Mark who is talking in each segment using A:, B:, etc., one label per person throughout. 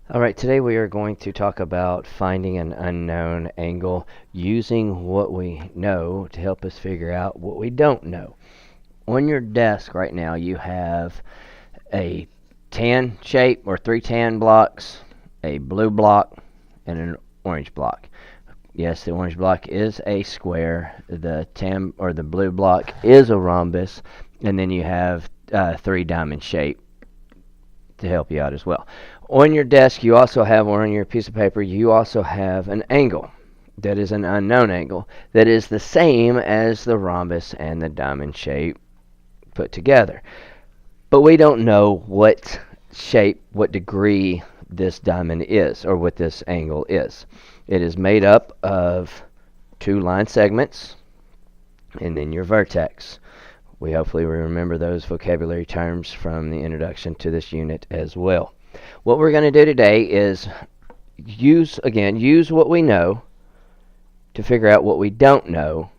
A: All right, today we are going to talk about finding an unknown angle using what we know to help us figure out what we don't know. On your desk right now, you have a tan shape or three tan blocks, a blue block, and an orange block. Yes, the orange block is a square, the tan or the blue block is a rhombus, and then you have three diamond shape to help you out as well. On your desk, you also have, or on your piece of paper, you also have an angle. That is an unknown angle that is the same as the rhombus and the diamond shape put together. But we don't know what shape, what degree this diamond is, or what this angle is. It is made up of two line segments and then your vertex. We hopefully remember those vocabulary terms from the introduction to this unit as well. What we're going to do today is use what we know to figure out what we don't know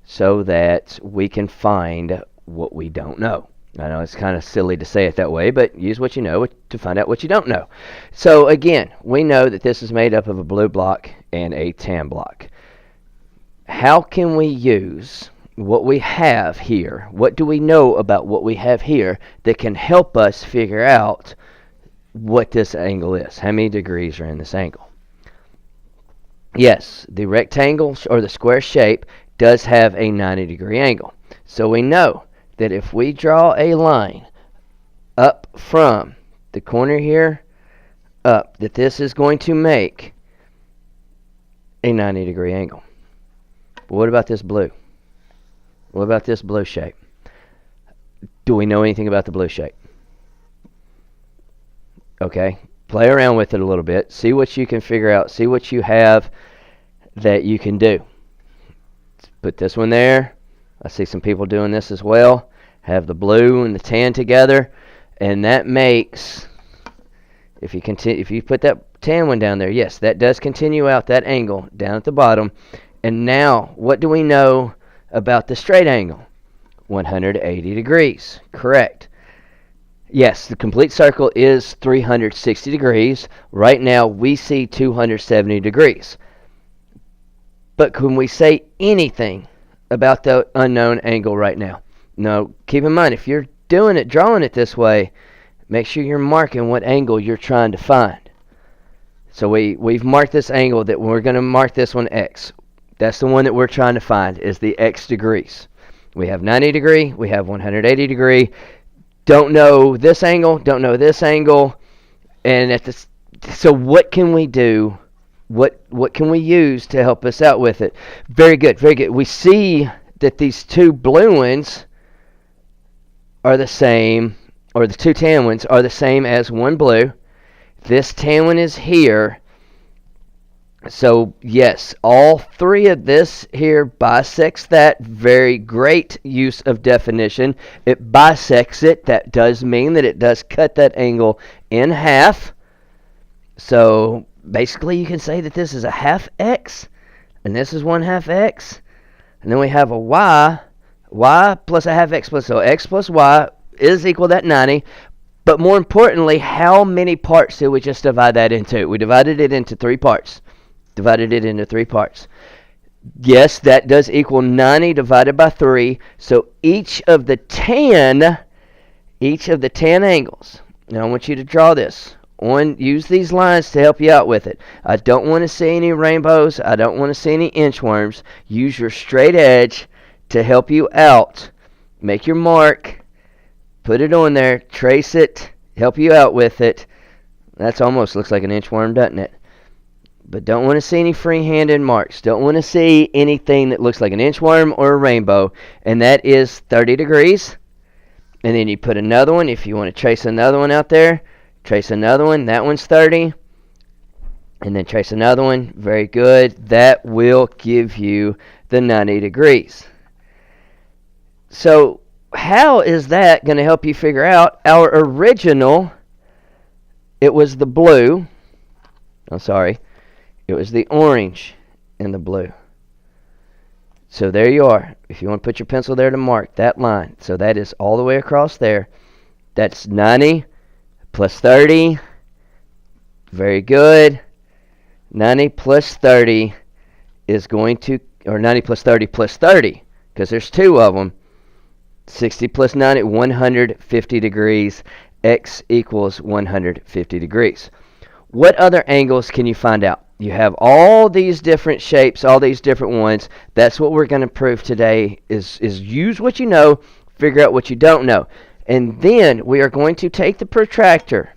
A: so that we can find what we don't know. I know it's kind of silly to say it that way, but use what you know to find out what you don't know. So again, we know that this is made up of a blue block and a tan block. How can we use what we have here? What do we know about what we have here that can help us figure out what this angle is? How many degrees are in this angle? Yes, the rectangle or the square shape does have a 90-degree angle. So we know that if we draw a line up from the corner here up, that this is going to make a 90-degree angle. But what about this blue? What about this blue shape? Do we know anything about the blue shape? Okay, play around with it a little bit. See what you can figure out. See what you have that you can do. Put this one there. I see some people doing this as well. Have the blue and the tan together, and that makes, if you put that tan one down there, yes, that does continue out that angle down at the bottom. And now, what do we know about the straight angle? 180 degrees. Correct. Yes, the complete circle is 360 degrees. Right now, we see 270 degrees. But can we say anything about the unknown angle right now? No. Keep in mind, if you're drawing it this way, make sure you're marking what angle you're trying to find. So we've marked this angle that we're going to mark this one X. That's the one that we're trying to find, is the X degrees. We have 90 degree, we have 180 degree. Don't know this angle, don't know this angle. And so what can we do? What can we use to help us out with it? Very good, very good. We see that these two blue ones are the same, or the two tan ones are the same as one blue. This tan one is here. So yes, all three of this here bisects that. Very great use of definition. It bisects it. That does mean that it does cut that angle in half. So basically you can say that this is a half X, and this is 1/2 X. And then we have a Y plus a half X plus, so X plus Y is equal to that 90. But more importantly, how many parts did we just divide that into? We divided it into three parts. Yes, that does equal 90 divided by 3. So each of the tan angles. Now I want you to draw this. Use these lines to help you out with it. I don't want to see any rainbows. I don't want to see any inchworms. Use your straight edge to help you out. Make your mark. Put it on there. Trace it. Help you out with it. That almost looks like an inchworm, doesn't it? But don't want to see any free-handed marks. Don't want to see anything that looks like an inchworm or a rainbow. And that is 30 degrees. And then you put another one. If you want to trace another one out there, trace another one. That one's 30. And then trace another one. Very good. That will give you the 90 degrees. So how is that going to help you figure out our original? It was the blue. I'm sorry. It was the orange and the blue. So there you are. If you want to put your pencil there to mark that line. So that is all the way across there. That's 90 plus 30 Very good. 90 plus 30 is going to, or 90 plus 30 plus 30, because there's two of them. 60 plus 90, 150 degrees. X equals 150 degrees. What other angles can you find out? You have all these different shapes, all these different ones. That's what we're going to prove today is use what you know, figure out what you don't know. And then we are going to take the protractor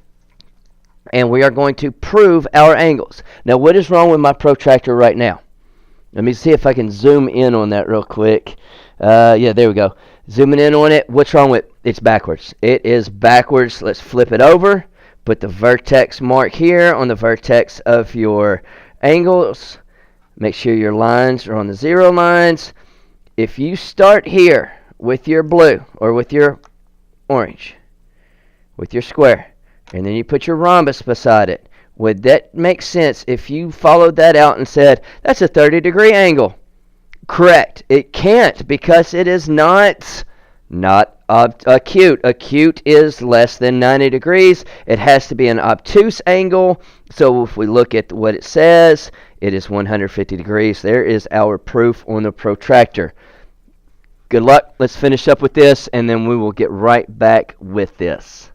A: and we are going to prove our angles. Now, what is wrong with my protractor right now? Let me see if I can zoom in on that real quick. Yeah, there we go. Zooming in on it. What's wrong with it? It's backwards. It is backwards. Let's flip it over. Put the vertex mark here on the vertex of your angles. Make sure your lines are on the zero lines. If you start here with your blue or with your orange, with your square, and then you put your rhombus beside it, would that make sense if you followed that out and said, that's a 30-degree angle? Correct. It can't, because it is not acute. Acute is less than 90 degrees. It has to be an obtuse angle. So if we look at what it says, it is 150 degrees. There is our proof on the protractor. Good luck. Let's finish up with this, and then we will get right back with this.